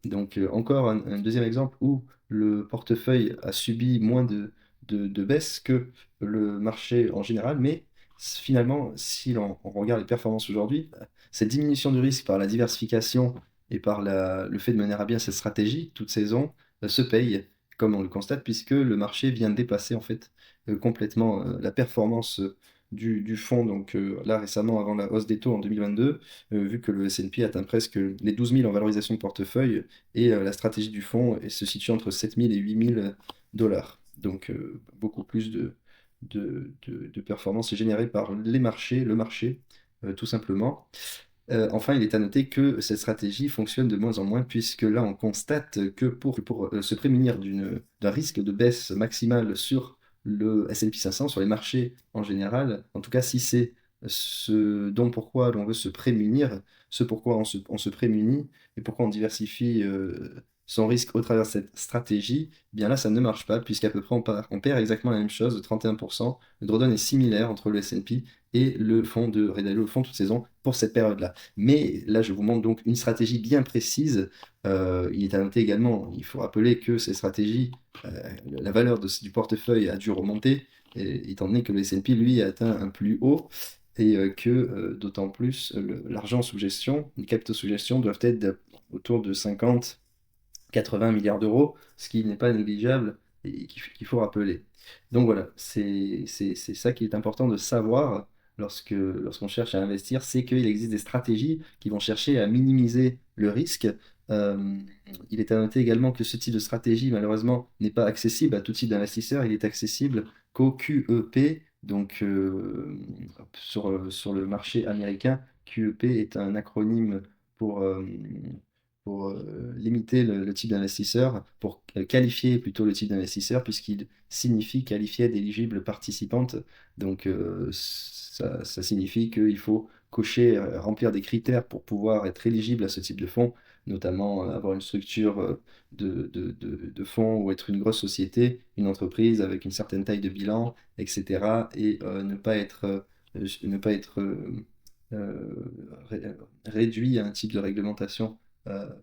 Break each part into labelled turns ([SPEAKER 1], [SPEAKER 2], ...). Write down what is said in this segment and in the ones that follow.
[SPEAKER 1] Donc, encore un deuxième exemple où le portefeuille a subi moins de baisse que le marché en général, mais finalement, si on regarde les performances aujourd'hui, cette diminution du risque par la diversification et par le fait de mener à bien cette stratégie, toute saison, se paye, comme on le constate, puisque le marché vient de dépasser en fait complètement la performance du fonds. Donc là, récemment, avant la hausse des taux en 2022, vu que le S&P atteint presque les 12 000 en valorisation de portefeuille, et la stratégie du fonds se situe entre 7 000 et 8 000 dollars. Donc beaucoup plus de performance est générée par les marchés, le marché, tout simplement. Enfin, il est à noter que cette stratégie fonctionne de moins en moins, puisque là, on constate que pour se prémunir d'un risque de baisse maximale sur le S&P 500, sur les marchés en général, en tout cas, si c'est ce dont pourquoi l'on veut se prémunir, ce pourquoi on se prémunit et pourquoi on diversifie son risque au travers de cette stratégie, eh bien là, ça ne marche pas, puisqu'à peu près on perd exactement la même chose, de 31%. Le drawdown est similaire entre le S&P et le fonds de Redalo, le fonds toute saison, pour cette période-là. Mais là, je vous montre donc une stratégie bien précise. Il est à noter également, il faut rappeler que ces stratégies, la valeur du portefeuille a dû remonter, étant donné que le S&P, lui, a atteint un plus haut, et que d'autant plus l'argent sous gestion, les capitaux sous gestion doivent être autour de 50-80 milliards d'euros, ce qui n'est pas négligeable et qu'il faut rappeler. Donc voilà, c'est ça qui est important de savoir lorsqu'on cherche à investir, c'est qu'il existe des stratégies qui vont chercher à minimiser le risque. Euh, il est à noter également que ce type de stratégie, malheureusement, n'est pas accessible à tout type d'investisseur. Il est accessible qu'au QEP. Donc, sur le marché américain, QEP est un acronyme pour, euh, pour limiter le type d'investisseur, pour qualifier plutôt le type d'investisseur, puisqu'il signifie qualifier d'éligible participante. Donc, ça signifie qu'il faut cocher, remplir des critères pour pouvoir être éligible à ce type de fonds, notamment avoir une structure de fonds ou être une grosse société, une entreprise avec une certaine taille de bilan, etc. Et ne pas être réduit à un type de réglementation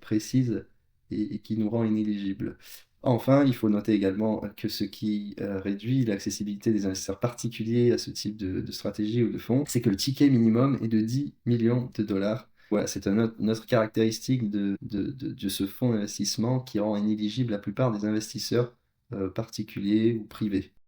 [SPEAKER 1] précise et qui nous rend inéligibles. Enfin, il faut noter également que ce qui réduit l'accessibilité des investisseurs particuliers à ce type de stratégie ou de fonds, c'est que le ticket minimum est de 10 millions de dollars. Voilà, c'est une autre caractéristique de ce fonds d'investissement qui rend inéligible la plupart des investisseurs particuliers ou privés.